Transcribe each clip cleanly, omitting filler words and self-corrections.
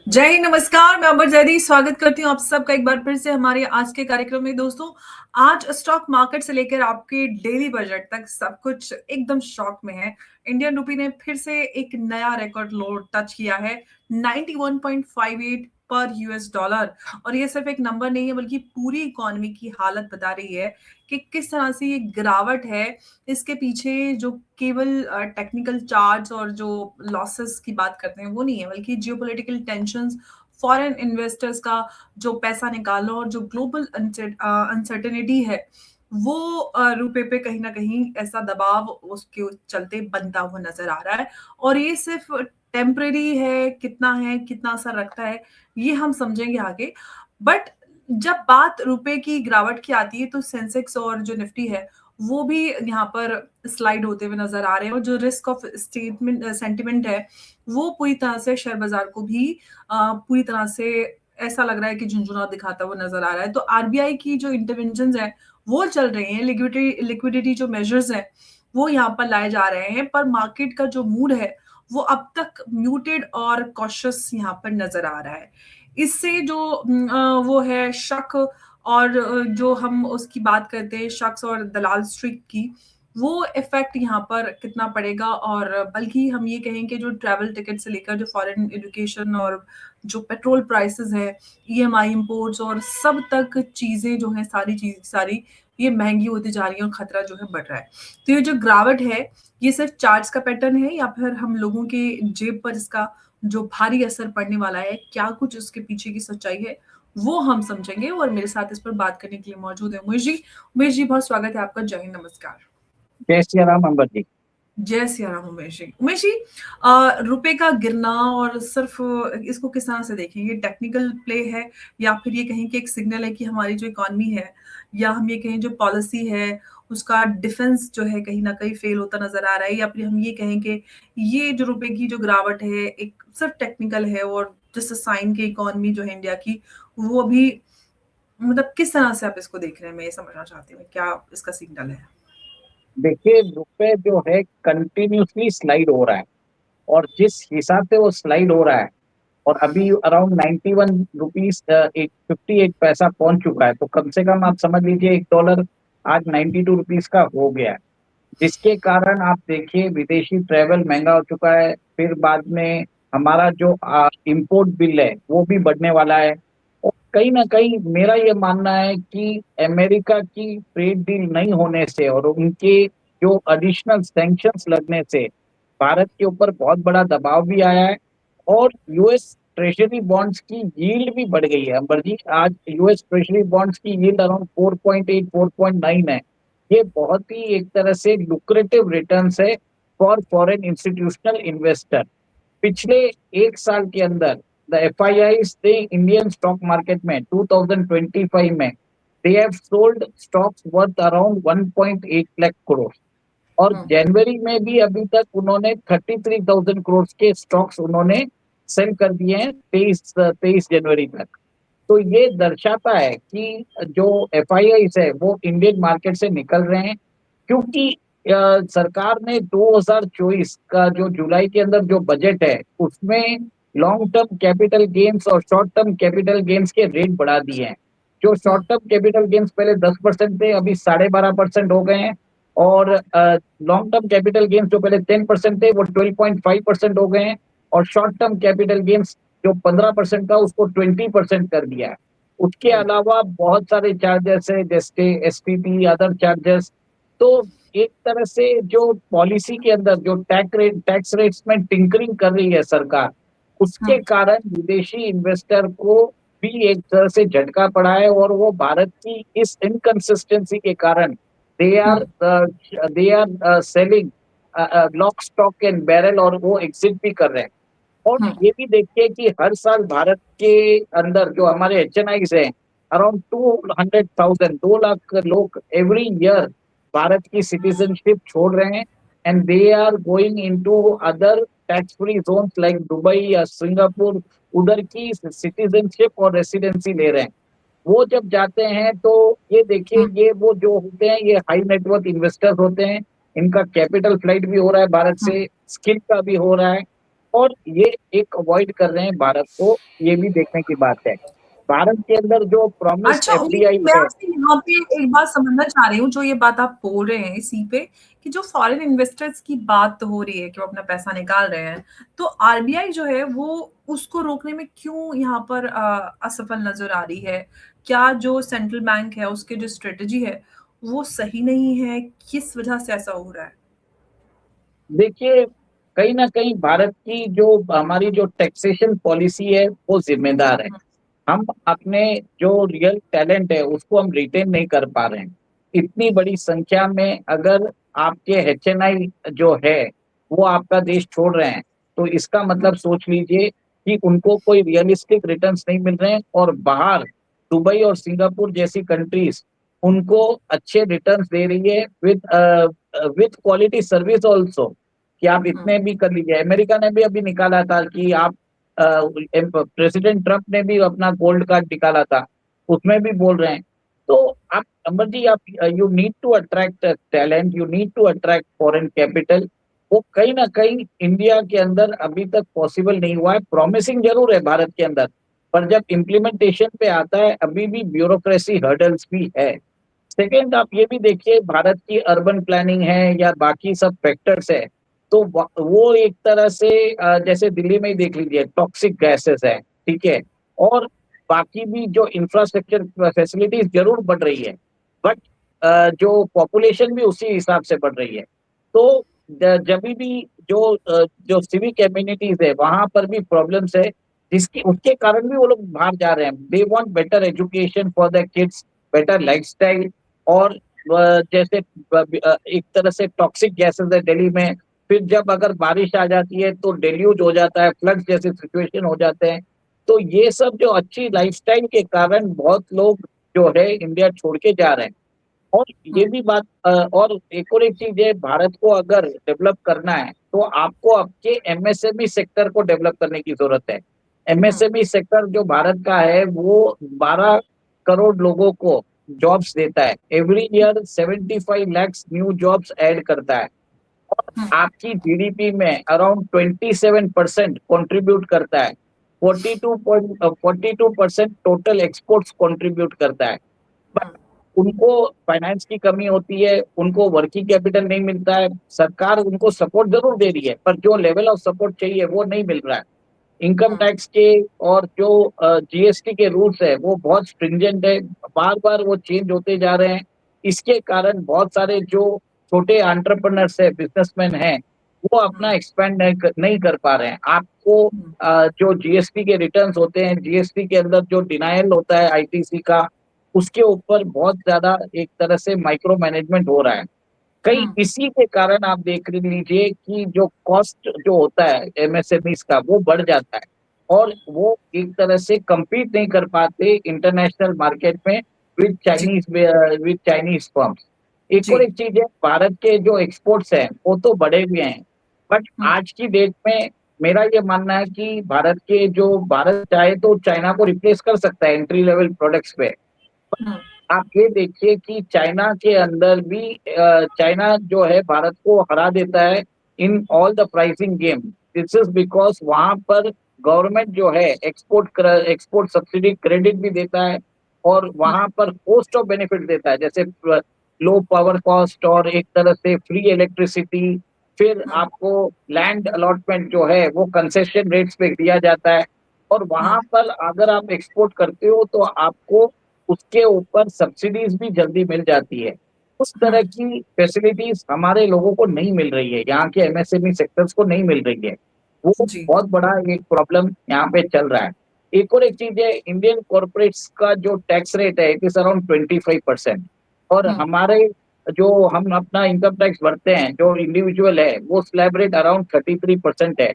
जय हिंद, नमस्कार। मैं अमर जैदी स्वागत करती हूँ आप सबका एक बार फिर से हमारे आज के कार्यक्रम में। दोस्तों, आज स्टॉक मार्केट से लेकर आपके डेली बजट तक सब कुछ एकदम शॉक में है। इंडियन रुपी ने फिर से एक नया रिकॉर्ड लो टच किया है, 91.58 पर यूएस डॉलर। और ये सिर्फ एक नंबर नहीं है, बल्कि पूरी इकोनॉमी की हालत बता रही है कि किस तरह से ये गिरावट है। इसके पीछे जो केवल टेक्निकल चार्ट्स और जो लॉसेस की बात करते हैं वो नहीं है, बल्कि जियोपॉलिटिकल टेंशंस, फॉरेन इन्वेस्टर्स का जो पैसा निकालना और जो ग्लोबल अनसर्टेनिटी है वो रुपए पे कहीं ना कहीं ऐसा दबाव उसके चलते बनता हुआ नजर आ रहा है। और ये सिर्फ टेम्परेरी है, कितना असर रखता है ये हम समझेंगे आगे। बट जब बात रुपए की गिरावट की आती है तो सेंसेक्स और जो निफ्टी है वो भी यहाँ पर स्लाइड होते हुए नजर आ रहे हैं। और जो रिस्क ऑफ स्टेटमेंट सेंटिमेंट है वो पूरी तरह से शेयर बाजार को भी पूरी तरह से ऐसा लग रहा है कि झुंझुना दिखाता हुआ नजर आ रहा है। तो आरबीआई की जो इंटरवेंशन है वो चल रही हैं, लिक्विडिटी जो मेजर्स हैं वो यहाँ पर लाए जा रहे हैं, पर मार्केट का जो मूड है वो अब तक म्यूटेड और कॉशियस यहाँ पर नजर आ रहा है। इससे जो वो है शक, और जो हम उसकी बात करते हैं शख्स और दलाल स्ट्रीक की, वो इफेक्ट यहाँ पर कितना पड़ेगा। और बल्कि हम ये कहें कि जो ट्रैवल टिकट से लेकर जो फॉरेन एजुकेशन और जो पेट्रोल प्राइसेस है, ईएमआई इंपोर्ट्स और सब तक चीजें जो हैं, सारी चीज सारी ये महंगी होती जा रही है और खतरा जो है बढ़ रहा है। तो ये जो गिरावट है ये सिर्फ चार्ट्स का पैटर्न है या फिर हम लोगों के जेब पर इसका जो भारी असर पड़ने वाला है, क्या कुछ उसके पीछे की सच्चाई है वो हम समझेंगे। और मेरे साथ इस पर बात करने के लिए मौजूद है उमेश जी। उमेश जी, बहुत स्वागत है आपका। जय हिंद, नमस्कार। जय सिया राम अंबर जी। जय सिया राम उमेश जी। उमेश जी, रुपए का गिरना और सिर्फ इसको किस तरह से देखें, ये टेक्निकल प्ले है या फिर ये कहें कि एक सिग्नल है कि हमारी जो इकोनॉमी है या हम ये कहें जो पॉलिसी है उसका डिफेंस जो है कहीं ना कहीं फेल होता नजर आ रहा है, या फिर हम ये कहें कि ये जो रुपए की जो गिरावट है एक सिर्फ टेक्निकल है और जस्ट साइन की इकोनॉमी जो है इंडिया की वो अभी, मतलब किस तरह से आप इसको देख रहे हैं, मैं ये समझना चाहती हूँ क्या इसका सिग्नल है। देखिए, रुपए जो है कंटिन्यूसली स्लाइड हो रहा है, और जिस हिसाब से वो स्लाइड हो रहा है, और अभी अराउंड 91 रुपीज 58 पैसा पहुंच चुका है, तो कम से कम आप समझ लीजिए $1 आज 92 रुपीज का हो गया है। जिसके कारण आप देखिए विदेशी ट्रेवल महंगा हो चुका है, फिर बाद में हमारा जो इंपोर्ट बिल है वो भी बढ़ने वाला है। और कहीं ना कहीं मेरा ये मानना है कि अमेरिका की ट्रेड डील नहीं होने से और उनके जो एडिशनल सैंक्शंस लगने से भारत के ऊपर बहुत बड़ा दबाव भी आया है। और यूएस ट्रेजरी बॉन्ड्स की यील्ड भी बढ़ गई है अंबर जी। आज यूएस ट्रेजरी बॉन्ड्स की यील्ड अराउंड 4.8 4.9 है। ये बहुत ही एक तरह से लुक्रेटिव रिटर्न्स है फॉर फॉरेन इंस्टीट्यूशनल इन्वेस्टर। पिछले एक साल के अंदर द एफआईआईज ने इंडियन स्टॉक मार्केट में 2025 में they have sold stocks worth around 1.8 lakh crore. और जनवरी में भी अभी तक उन्होंने 33,000 करोड़ के स्टॉक्स उन्होंने सेल कर दिए हैं 23 जनवरी तक। तो ये दर्शाता है कि जो एफआईआईज है वो इंडियन मार्केट से निकल रहे हैं, क्योंकि सरकार ने 2024 का जो जुलाई के अंदर जो बजट है उसमें लॉन्ग टर्म कैपिटल गेन्स और शॉर्ट टर्म कैपिटल गेन्स के रेट बढ़ा दिए हैं। जो शॉर्ट टर्म कैपिटल गेन्स पहले 10% थे, अभी 12.5% हो गए हैं। और लॉन्ग टर्म कैपिटल गेन्स जो पहले 10% थे वो 12.5% हो गए हैं। और शॉर्ट टर्म कैपिटल गेन्स जो 15% था उसको 20% कर दिया है। उसके अलावा बहुत सारे चार्जेस है, जैसे एसटीटी, अदर चार्जेस। तो एक तरह से जो पॉलिसी के अंदर जो टैक्स रेट्स में टिंकरिंग कर रही है सरकार, उसके कारण विदेशी इन्वेस्टर को भी एक तरह से झटका पड़ा है। और वो भारत की इस इनकंसिस्टेंसी के कारण they are selling lock stock and barrel, और वो एग्जिट भी कर रहे हैं। और ये भी देखिए कि हर साल भारत के अंदर जो हमारे एचएनआईज हैं, अराउंड 200,000 2 लाख लोग एवरी ईयर भारत की सिटीजनशिप छोड़ रहे हैं, and they are going into other tax free zones like Dubai या सिंगापुर। उधर की सिटीजनशिप और रेसिडेंसी ले रहे हैं। वो जब जाते हैं तो ये देखिए, ये वो जो होते हैं ये हाई नेटवर्थ इन्वेस्टर्स होते हैं। इनका कैपिटल फ्लाइट भी हो रहा है भारत से, स्किल का भी हो रहा है। और ये एक अवॉइड कर रहे हैं भारत को, ये भी देखने की बात है। भारत के अंदर जो प्रॉमिस्ड अच्छा, एफडीआई लेकिन मैं है, आपसे यहाँ पे एक बात समझना चाह रही हूँ, जो ये बात आप बोल रहे हैं इसी पे, कि जो फॉरेन इन्वेस्टर्स की बात हो रही है कि वो अपना पैसा निकाल रहे हैं, तो आरबीआई जो है वो उसको रोकने में क्यों यहाँ पर असफल नजर आ रही है? क्या जो सेंट्रल बैंक है उसकी जो स्ट्रेटजी है वो सही नहीं है? किस वजह से ऐसा हो रहा है? देखिए कहीं ना कहीं भारत की जो हमारी जो टैक्सेशन पॉलिसी है वो जिम्मेदार है। हम अपने जो रियल टैलेंट है उसको हम रिटेन नहीं कर पा रहे हैं। इतनी बड़ी संख्या में अगर आपके एचएनआई जो है वो आपका देश छोड़ रहे हैं, तो इसका मतलब सोच लीजिए कि उनको कोई रियलिस्टिक रिटर्न्स नहीं मिल रहे हैं, और बाहर दुबई और सिंगापुर जैसी कंट्रीज उनको अच्छे रिटर्न्स दे रही है विद क्वालिटी सर्विस ऑल्सो, कि आप इतने भी कर लीजिए। अमेरिका ने भी अभी निकाला था कि आप प्रेसिडेंट ट्रंप ने भी अपना गोल्ड कार्ड निकाला था, उसमें भी बोल रहे हैं। तो आप अमर जी, आप you need to attract talent, you need to attract foreign capital. वो कहीं ना कहीं इंडिया के अंदर अभी तक पॉसिबल नहीं हुआ है। प्रॉमिसिंग जरूर है भारत के अंदर, पर जब इम्प्लीमेंटेशन पे आता है अभी भी ब्यूरोक्रेसी हर्डल्स भी है। सेकेंड, आप ये भी देखिए भारत की अर्बन प्लानिंग है या बाकी सब फैक्टर्स है, तो वो एक तरह से जैसे दिल्ली में ही देख लीजिए टॉक्सिक गैसेस है, ठीक है, और बाकी भी जो इंफ्रास्ट्रक्चर फैसिलिटीज जरूर बढ़ रही है, बट जो पॉपुलेशन भी उसी हिसाब से बढ़ रही है। तो जब भी जो सिविक कम्युनिटीज है वहां पर भी प्रॉब्लम्स है, जिसकी उसके कारण भी वो लोग बाहर जा रहे हैं। They want better education for the kids, better lifestyle. और जैसे एक तरह से टॉक्सिक गैसेस है दिल्ली में, फिर जब अगर बारिश आ जाती है तो डेल्यूज हो जाता है, फ्लड जैसे सिचुएशन हो जाते हैं। तो ये सब जो अच्छी लाइफस्टाइल के कारण बहुत लोग जो है इंडिया छोड़ के जा रहे हैं। और ये भी बात और एक चीज है, भारत को अगर डेवलप करना है तो आपको आपके एमएसएमई सेक्टर को डेवलप करने की जरूरत है। एमएसएमई सेक्टर जो भारत का है वो 12 करोड़ लोगों को जॉब्स देता है, every year 75 lakh new jobs add करता है, आपकी जीडीपी में अराउंड 27% कंट्रीब्यूट करता है, 42% टोटल एक्सपोर्ट्स कंट्रीब्यूट करता है। बट उनको फाइनेंस की कमी होती है, उनको वर्किंग कैपिटल नहीं मिलता है। सरकार उनको सपोर्ट जरूर दे रही है, पर जो लेवल ऑफ सपोर्ट चाहिए वो नहीं मिल रहा है। इनकम टैक्स के और जो जीएसटी के रूल्स है वो बहुत स्ट्रिंजेंट है, बार बार वो चेंज होते जा रहे हैं। इसके कारण बहुत सारे जो छोटे एंटरप्रेन्योर्स है, बिजनेसमैन हैं, वो अपना एक्सपेंड नहीं कर पा रहे हैं। आपको जो जीएसटी के रिटर्न्स होते हैं, जीएसटी के अंदर जो डिनायल होता है आईटीसी का, उसके ऊपर बहुत ज्यादा एक तरह से माइक्रो मैनेजमेंट हो रहा है। कई इसी के कारण आप देख लीजिए कि जो कॉस्ट जो होता है एमएसएमईज का वो बढ़ जाता है, और वो एक तरह से compete नहीं कर पाते इंटरनेशनल मार्केट में जी, विद चाइनीज फर्म्स। जी। एक चीज है, भारत के जो एक्सपोर्ट्स हैं वो तो बढ़े हुए हैं, बट हुँ, आज की डेट में मेरा ये मानना है कि भारत चाहे तो चाइना को रिप्लेस कर सकता है एंट्री लेवल प्रोडक्ट्स पे। हुँ, आप ये देखिए कि चाइना के अंदर भी चाइना जो है भारत को हरा देता है in all the pricing game. This is because वहां पर गवर्नमेंट जो है एक्सपोर्ट सब्सिडी क्रेडिट भी देता है, और हुँ, वहां पर कॉस्ट ऑफ बेनिफिट देता है, जैसे लो पावर कॉस्ट और एक तरह से फ्री इलेक्ट्रिसिटी। फिर हुँ, आपको लैंड अलॉटमेंट जो है वो कंसेशन रेट्स पे दिया जाता है, और हुँ, वहां पर अगर आप एक्सपोर्ट करते हो तो आपको उसके ऊपर सब्सिडीज भी जल्दी मिल जाती है। उस हुँ, तरह की फैसिलिटीज हमारे लोगों को नहीं मिल रही है, यहाँ के एमएसएमई सेक्टर्स को नहीं मिल रही है। वो जी। बहुत बड़ा एक प्रॉब्लम यहाँ पे चल रहा है। एक चीज है, इंडियन कॉर्पोरेट्स का जो टैक्स रेट है इट इज अराउंड 25%, और हुँ, हमारे जो हम अपना इनकम टैक्स भरते हैं जो इंडिविजुअल है वो स्लैब रेट अराउंड 33% है। जी।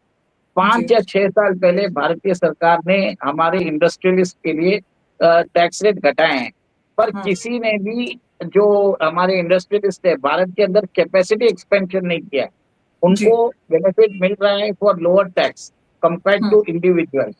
5 या 6 साल पहले भारतीय सरकार ने हमारे इंडस्ट्रियलिस्ट के लिए टैक्स रेट घटाए हैं, पर हुँ, किसी ने भी जो हमारे इंडस्ट्रियलिस्ट है भारत के अंदर कैपेसिटी एक्सपेंशन नहीं किया है। जी, उनको बेनिफिट मिल रहा है for lower tax compare um, to individuals,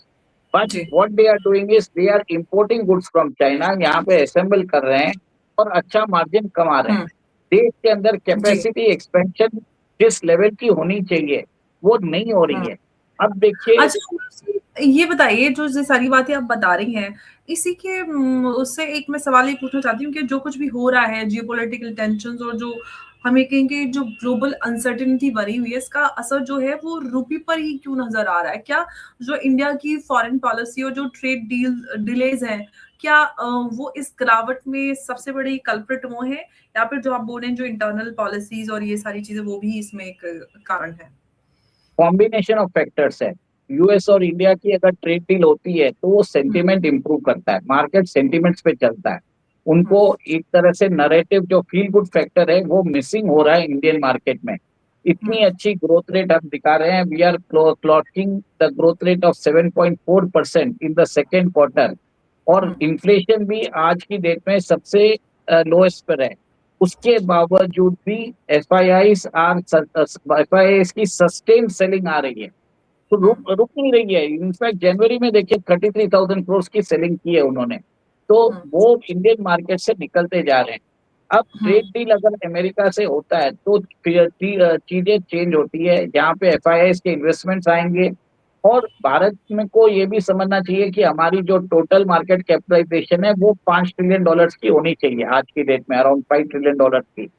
but जी, what they are doing is they are importing goods from China, यहाँ पे असेंबल कर रहे हैं और अच्छा मार्जिन कमा रहे हैं। हुँ, देश के अंदर जी, कैपेसिटी एक्सपेंशन जिस लेवल की होनी चाहिए वो नहीं हो रही हुँ, है। अब देखिए, अच्छा, ये बताइए जो ये सारी बातें आप बता रही हैं, इसी के उससे एक मैं सवाल ये पूछना चाहती हूँ कि जो कुछ भी हो रहा है, जियोपॉलिटिकल टेंशन्स और जो हमें कहेंगे जो ग्लोबल अनसर्टेनिटी बनी हुई है, इसका असर जो है वो रुपये पर ही क्यों नज़र आ रहा है? क्या जो इंडिया की फॉरेन पॉलिसी और जो ट्रेड डिलेज़ हैं, क्या वो इस गिरावट में सबसे बड़ी कल्प्रिट वो हैं? या फिर जो आप बोल रहे हैं जो इंटरनल पॉलिसीज़ और ये सारी चीज़ें वो भी इसमें एक कारण है? कॉम्बिनेशन ऑफ फैक्टर्स है। यूएस और इंडिया की अगर ट्रेड डील होती है तो वो हुँ, सेंटीमेंट इंप्रूव करता है, मार्केट सेंटीमेंट्स पे चलता है। हुँ, उनको एक तरह से नैरेटिव जो फील गुड फैक्टर है वो मिसिंग हो रहा है इंडियन मार्केट में। हुँ, इतनी अच्छी ग्रोथ रेट हम दिखा रहे हैं, we are clocking the growth rate of 7.4% in the second quarter, और हुँ, इन्फ्लेशन भी आज की डेट में सबसे लोएस्ट पर है। उसके बावजूद भी एफआईआईस की सस्टेन सेलिंग आ रही है, तो हुँ, रुक नहीं रही है। इनफैक्ट जनवरी में देखिए 33,000 करोड़ की सेलिंग की है उन्होंने, तो हुँ, वो इंडियन मार्केट से निकलते जा रहे हैं। अब हुँ, ट्रेड डील अगर अमेरिका से होता है तो फिर चीजें चेंज होती है, जहाँ पे एफआईआईस के इन्वेस्टमेंट्स आएंगे। और भारत में को ये भी समझना चाहिए कि हमारी जो टोटल मार्केट कैपिटलाइजेशन है वो $5 ट्रिलियन की होनी चाहिए आज की डेट में, अराउंड $5 ट्रिलियन की।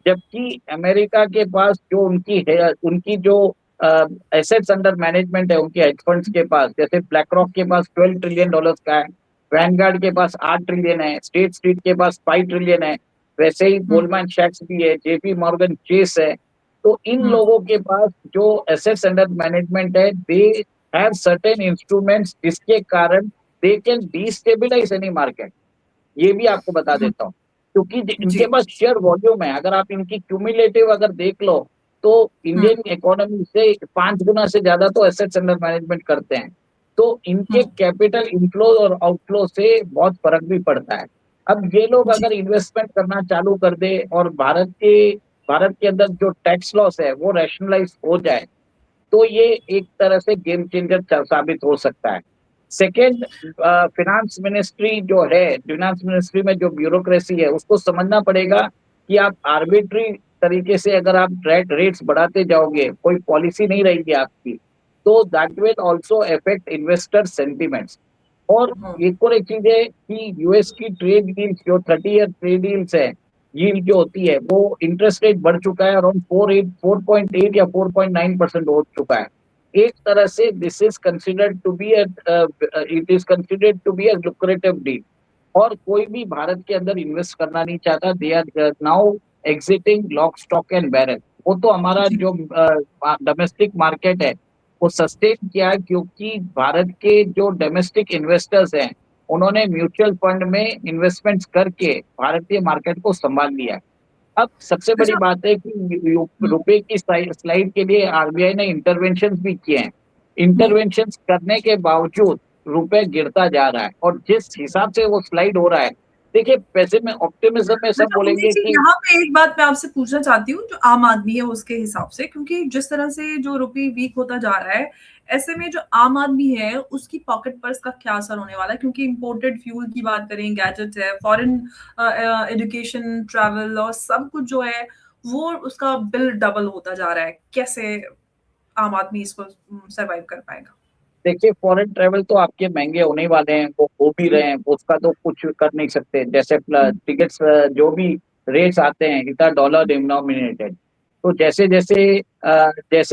जबकि अमेरिका के पास जो उनकी है, उनकी जो एसेट्स अंडर मैनेजमेंट है उनके हेज फंड्स के पास, जैसे ब्लैक रॉक के पास $12 ट्रिलियन का है, वैनगार्ड के पास 8 ट्रिलियन है, स्टेट स्ट्रीट के पास 5 ट्रिलियन है, वैसे ही हुँ, गोल्डमैन सैक्स भी है, जेपी मॉर्गन चेस है। तो इन हुँ, लोगों के पास जो एसेट्स अंडर मैनेजमेंट है, दे हैव सर्टेन इंस्ट्रूमेंट्स जिसके कारण दे कैन डिस्टेबिलाइज एनी मार्केट। ये भी आपको बता हुँ, देता हूँ, क्योंकि इनके जी, पास शेयर वॉल्यूम है। अगर आप इनकी क्यूमुलेटिव अगर देख लो तो हुँ, इंडियन इकोनॉमी से 5 गुना से ज्यादा तो एसेट्स अंडर मैनेजमेंट करते हैं। तो हुँ, इनके कैपिटल इनफ्लो और आउटफ्लो से बहुत फर्क भी पड़ता है। अब ये लोग जी, अगर इन्वेस्टमेंट करना चालू कर दे और भारत के अंदर जो टैक्स लॉस है वो रैशनलाइज हो जाए, तो ये एक तरह से गेम चेंजर साबित हो सकता है। सेकेंड, फाइनेंस मिनिस्ट्री में जो ब्यूरोक्रेसी है उसको समझना पड़ेगा कि आप आर्बिट्री तरीके से अगर आप रेट्स बढ़ाते जाओगे, कोई पॉलिसी नहीं रहेगी आपकी, तो that will also affect investor sentiments. और हुँ, एक चीज है कि यूएस की ट्रेड डील्स, जो 30 ईयर ट्रेड डील्स है, यील्ड जो होती है वो इंटरेस्ट रेट बढ़ चुका है, अराउंड 4.8 या 4.9% हो चुका है। एक तरह से this is considered to be it is considered to be a lucrative deal, और कोई भी भारत के अंदर इन्वेस्ट करना नहीं चाहता। They are now exiting lock stock and barrel. वो तो हमारा जी, जो डोमेस्टिक मार्केट है वो सस्टेन किया है, क्योंकि भारत के जो डोमेस्टिक इन्वेस्टर्स हैं उन्होंने म्यूचुअल फंड में इन्वेस्टमेंट्स करके भारतीय मार्केट को संभाल लिया है। अब सबसे बड़ी अच्छा, बात है कि हुँ, रुपए की स्लाइड के लिए आरबीआई ने इंटरवेंशन भी किए हैं। हुँ, इंटरवेंशन करने के बावजूद रुपए गिरता जा रहा है, और जिस हिसाब से वो स्लाइड हो रहा है, देखिए पैसे में ऑप्टिमिज्म में सब अच्छा उन्हीं बोलेंगे जी, कि यहाँ पे एक बात मैं आपसे पूछना चाहती हूँ, जो आम आदमी है उसके हिसाब से क्योंकि जिस तरह से जो रुपये वीक होता जा रहा है, ऐसे में जो आम आदमी है, उसकी पॉकेट पर इसका क्या असर होने वाला है? क्योंकि इम्पोर्टेड फ्यूल की बात करें, गैजेट है, फॉरेन एजुकेशन, ट्रैवल और सब कुछ जो है, वो उसका बिल डबल होता जा रहा है। कैसे आम आदमी इसको सर्वाइव कर पाएगा? देखिए फॉरेन ट्रेवल तो आपके महंगे होने वाले हैं, वो हो भी हुँ, रहे हैं, उसका तो कुछ कर नहीं सकते। जैसे हुँ, टिकट्स जो भी रेट्स आते हैं, इतना डॉलर डिनोमिनेटेड, तो जैसे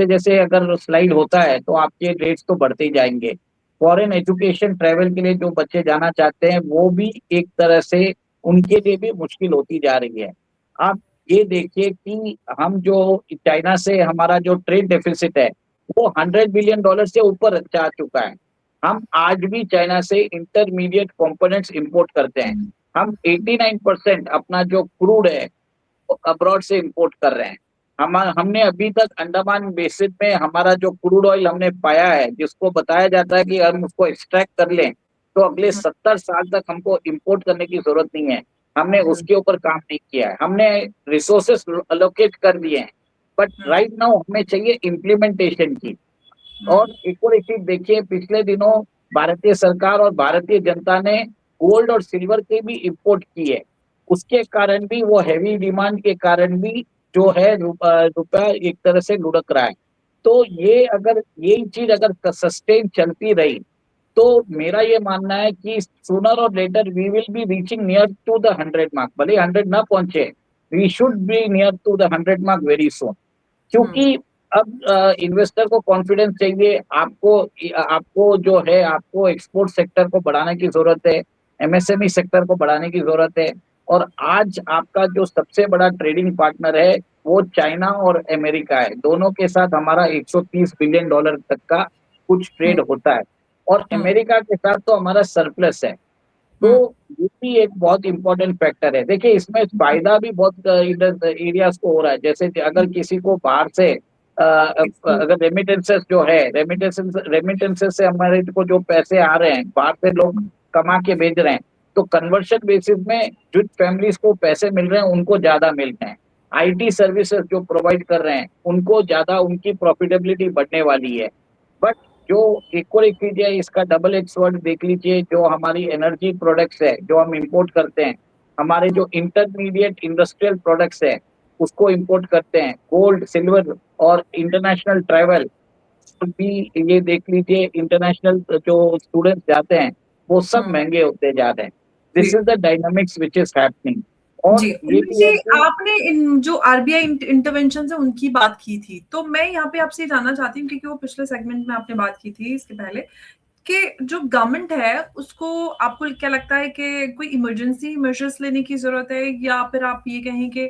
जैसे अगर स्लाइड होता है तो आपके रेट्स तो बढ़ते ही जाएंगे। फॉरेन एजुकेशन ट्रेवल के लिए जो बच्चे जाना चाहते हैं वो भी एक तरह से उनके लिए भी मुश्किल होती जा रही है। आप ये देखिए कि हम जो चाइना से हमारा जो ट्रेड डेफिसिट है वो $100 बिलियन से ऊपर जा चुका है। हम आज भी चाइना से इंटरमीडिएट कंपोनेंट्स इंपोर्ट करते हैं। हुँ, हम 89% अपना जो क्रूड है अब्रॉड से इंपोर्ट कर रहे हैं। हमने अभी तक अंडमान बेसिन में हमारा जो क्रूड ऑयल हमने पाया है, जिसको बताया जाता है कि हम उसको एक्सट्रैक्ट कर लें तो अगले हुँ, 70 साल तक हमको इंपोर्ट करने की जरूरत नहीं है। हमने हुँ, उसके ऊपर काम नहीं किया है, हमने रिसोर्सेस अलोकेट कर दिए हैं। बट हुँ, राइट नाउ हमें चाहिए इम्प्लीमेंटेशन की। हुँ, और एक चीज देखिए, पिछले दिनों भारतीय सरकार और भारतीय जनता ने गोल्ड और सिल्वर के भी इंपोर्ट की है। उसके कारण भी, वो हैवी डिमांड के कारण भी जो है रुपया एक तरह से लुढ़क रहा है। तो ये अगर यही चीज अगर सस्टेन चलती रही तो मेरा ये मानना है कि sooner or later we will be reaching near to the 100 mark, भले 100 ना पहुंचे, we should be near to the 100 mark very soon. क्योंकि अब इन्वेस्टर को कॉन्फिडेंस चाहिए, आपको आपको जो है आपको एक्सपोर्ट सेक्टर को बढ़ाने की जरूरत है, एमएसएमई सेक्टर को बढ़ाने की जरूरत है। और आज आपका जो सबसे बड़ा ट्रेडिंग पार्टनर है वो चाइना और अमेरिका है, दोनों के साथ हमारा 130 बिलियन डॉलर तक का कुछ ट्रेड होता है, और अमेरिका के साथ तो हमारा सरप्लस है। तो ये भी एक बहुत इंपॉर्टेंट फैक्टर है। देखिए इसमें फायदा भी बहुत इधर एरियाज को हो रहा है, जैसे कि अगर किसी को बाहर से अगर रेमिटेंसेस जो है, रेमिटेंसेस से हमारे को जो पैसे आ रहे हैं बाहर से लोग कमा के भेज रहे हैं, तो कन्वर्शन बेसिस में जिन फैमिलीज को पैसे मिल रहे हैं उनको ज्यादा मिल रहे हैं। आईटी सर्विसेज जो प्रोवाइड कर रहे हैं उनको ज्यादा, उनकी प्रॉफिटेबिलिटी बढ़ने वाली है। बट जो इक्वल एक चीज है, इसका डबल एज वर्ड देख लीजिए, जो हमारी एनर्जी प्रोडक्ट्स है जो हम इंपोर्ट करते हैं, हमारे जो इंटरमीडिएट इंडस्ट्रियल प्रोडक्ट्स है उसको इंपोर्ट करते हैं, गोल्ड सिल्वर और इंटरनेशनल ट्रैवल भी ये देख लीजिए, इंटरनेशनल जो स्टूडेंट्स जाते हैं वो सब महंगे होते जा रहे हैं। This is the dynamics which is happening. और जी, ये उनमें भी से है कि आपने इन जो आरबीआई इंटरवेंशन है उनकी बात की थी, तो मैं यहाँ पे आपसे जानना चाहती हूँ, क्योंकि वो पिछले सेगमेंट में आपने बात की थी इसके पहले, कि जो गवर्नमेंट है उसको, आपको क्या लगता है कि कोई इमरजेंसी मेजर्स लेने की जरूरत है, या फिर आप ये कहें कि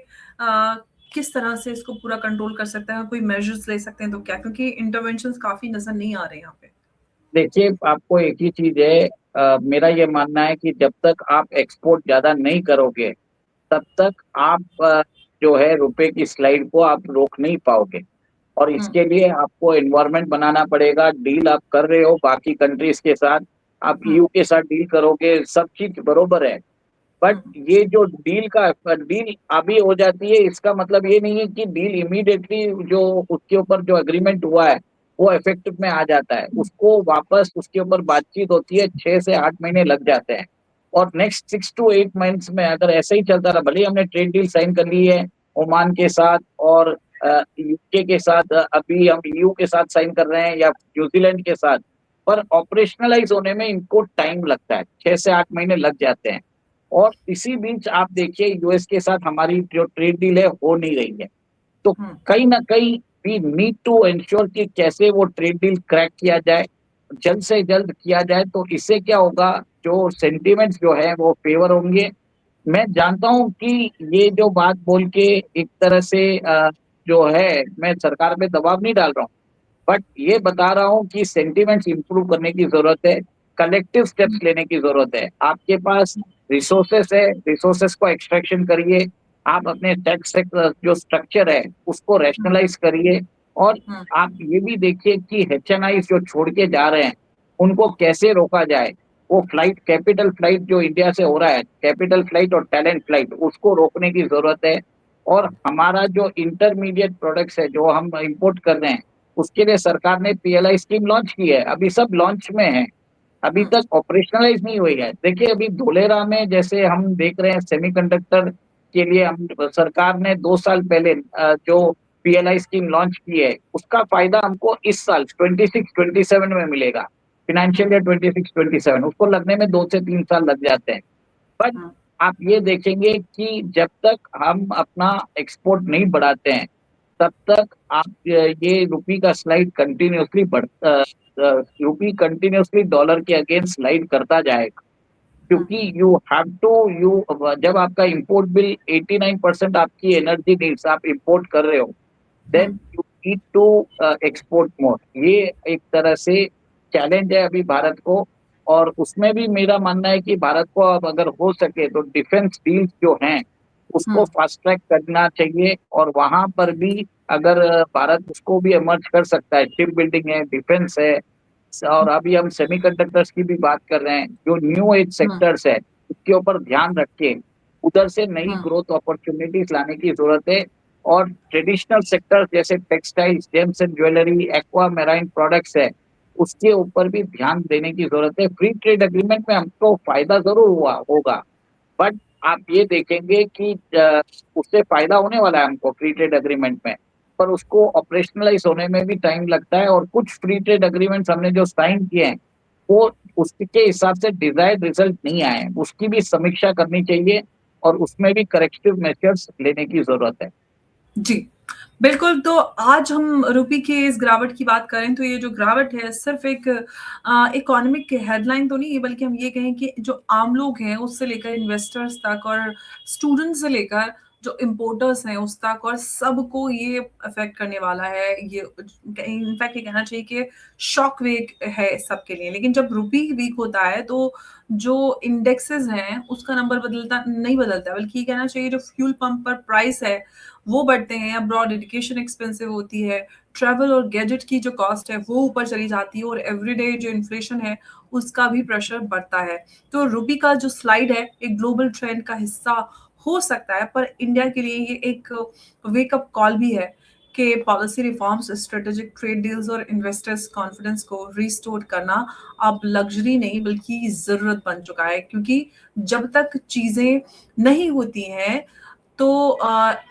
किस तरह से इसको पूरा कंट्रोल कर सकते हैं, कोई मेजर्स ले सकते हैं तो क्या, क्योंकि इंटरवेंशंस काफी नजर नहीं आ रहे यहाँ पे। देखिए आपको एक ही चीज है, मेरा ये मानना है कि जब तक आप एक्सपोर्ट ज्यादा नहीं करोगे तब तक आप जो है रुपए की स्लाइड को आप रोक नहीं पाओगे। और इसके लिए आपको एनवायरनमेंट बनाना पड़ेगा। डील आप कर रहे हो बाकी कंट्रीज के साथ, आप ईयू के साथ डील करोगे, सब चीज बरोबर है। बट ये जो डील अभी हो जाती है, इसका मतलब ये नहीं है कि डील इमीडिएटली जो उसके ऊपर जो एग्रीमेंट हुआ है वो इफेक्टिव में आ जाता है। उसको वापस उसके ऊपर बातचीत होती है, 6 से 8 महीने लग जाते हैं। और नेक्स्ट 6 to 8 मंथ्स में अगर ऐसे ही चलता रहा, भले ही हमने ट्रेड डील साइन कर ली है ओमान के साथ और यूके के साथ, अभी हम ईयू के साथ साइन कर रहे हैं या न्यूजीलैंड के साथ, पर ऑपरेशनलाइज होने में इनको टाइम लगता है, 6 से 8 महीने लग जाते हैं। और इसी बीच आप देखिए यूएस के साथ हमारी जो ट्रेड डील है हो नहीं रही है। तो कहीं ना कहीं वी नीड टू इंश्योर कि कैसे वो ट्रेड डील क्रैक किया जाए, जल्द से जल्द किया जाए। तो इससे क्या होगा, जो सेंटिमेंट्स जो है वो फेवर होंगे। मैं जानता हूं कि ये जो बात बोल के एक तरह से जो है मैं सरकार पे दबाव नहीं डाल रहा हूँ, बट ये बता रहा हूँ कि सेंटिमेंट्स इंप्रूव करने की जरूरत है, कलेक्टिव स्टेप्स लेने की जरूरत है। आपके पास रिसोर्सेस है, रिसोर्सेस को एक्सट्रैक्शन करिए, आप अपने टैक्स जो स्ट्रक्चर है उसको रैशनलाइज करिए। और आप ये भी देखिए कि एचएनआई जो छोड़ के जा रहे हैं उनको कैसे रोका जाए। वो फ्लाइट, कैपिटल फ्लाइट जो इंडिया से हो रहा है, कैपिटल फ्लाइट और टैलेंट फ्लाइट, उसको रोकने की जरूरत है। और हमारा जो इंटरमीडिएट प्रोडक्ट्स है जो हम इंपोर्ट कर रहे हैं उसके लिए सरकार ने पीएलआई स्कीम लॉन्च की है, अभी सब लॉन्च में है, अभी तक ऑपरेशनलाइज नहीं हुई है। देखिए अभी धोलेरा में जैसे हम देख रहे हैं सेमीकंडक्टर के लिए, हम सरकार ने 2 साल पहले जो पीएलआई स्कीम लॉन्च की है उसका फायदा हमको इस साल 26-27 में मिलेगा। फाइनेंशियल ईयर 26-27 उसको लगने में 2 से 3 साल लग जाते हैं। बट आप ये देखेंगे कि जब तक हम अपना एक्सपोर्ट नहीं बढ़ाते हैं तब तक आप ये रुपी का स्लाइड कंटिन्यूसली रुपी कंटिन्यूसली डॉलर के अगेंस्ट स्लाइड करता जाएगा। क्योंकि यू हैव टू यू जब आपका इंपोर्ट बिल 89% आपकी एनर्जी नीड्स आप इंपोर्ट कर रहे हो, then you need to export more. ये एक तरह से चैलेंज है अभी भारत को। और उसमें भी मेरा मानना है कि भारत को अब अगर हो सके तो डिफेंस डील्स जो हैं उसको फास्ट ट्रैक करना चाहिए। और वहां पर भी अगर भारत उसको भी इमर्ज कर सकता है, शिप बिल्डिंग है, डिफेंस है, और अभी हम सेमीकंडक्टर्स की भी बात कर रहे हैं, जो न्यू एज सेक्टर्स है उसके ऊपर ध्यान रख के उधर से नई ग्रोथ अपॉर्चुनिटीज लाने की जरूरत है। और ट्रेडिशनल सेक्टर जैसे textiles, James and jewellery, aqua marine products है, उसके ऊपर भी ध्यान देने की जरूरत है। फ्री ट्रेड एग्रीमेंट में हमको फायदा जरूर हुआ होगा, बट आप ये देखेंगे कि उससे फायदा होने वाला है हमको फ्री ट्रेड एग्रीमेंट में। पर उसको ऑपरेशनलाइज होने में भी टाइम लगता है, और कुछ फ्री ट्रेड एग्रीमेंट्स हमने जो साइन किए हैं वो उसके हिसाब से डिजायर्ड रिजल्ट नहीं आए हैं, उसकी भी समीक्षा करनी चाहिए और उसमें भी करेक्टिव मेजर्स लेने की जरूरत है। जी, बिल्कुल। तो आज हम रुपये की इस गिरावट की बात करें तो ये जो गिरावट है सिर्फ़ एक इकोनॉमिक हेडलाइन तो नहीं है, बल्कि हम ये कहें कि जो आम लोग हैं उससे लेकर इन्वेस्टर्स तक और स्टूडेंट्स से लेकर जो इम्पोर्टर्स हैं उस तक, और सबको ये अफ़ेक्ट करने वाला है। ये इनफैक्ट ये कहना चाहिए कि शॉक वेव है सबके लिए। लेकिन जब रुपये वीक होता है तो जो इंडेक्सेस हैं उसका नंबर नहीं बदलता, बल्कि ये कहना चाहिए जो फ्यूल पंप पर प्राइस है वो बढ़ते हैं, अब्रॉड एजुकेशन एक्सपेंसिव होती है, ट्रैवल और गैजेट की जो कॉस्ट है वो ऊपर चली जाती है, और एवरीडे जो इन्फ्लेशन है उसका भी प्रेशर बढ़ता है। तो रुपये का जो स्लाइड है एक ग्लोबल ट्रेंड का हिस्सा हो सकता है, पर इंडिया के लिए ये एक वेकअप कॉल भी है कि policy reforms, strategic trade deals और इन्वेस्टर्स कॉन्फिडेंस को रिस्टोर करना अब लग्जरी नहीं बल्कि ज़रूरत बन चुका है, क्योंकि जब तक चीज़ें नहीं होती हैं तो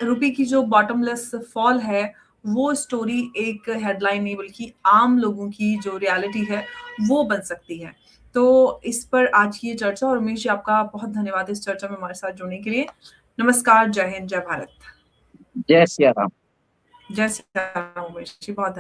रुपये की जो बॉटमलेस फॉल है वो स्टोरी एक हेडलाइन नहीं बल्कि आम लोगों की जो रियलिटी है वो बन सकती है। तो इस पर आज की ये चर्चा, और उमेश जी आपका बहुत धन्यवाद इस चर्चा में हमारे साथ जुड़ने के लिए। नमस्कार, जय हिंद, जय भारत। जय सिया राम। जय श्री राम उमेश जी, बहुत धन्यवाद।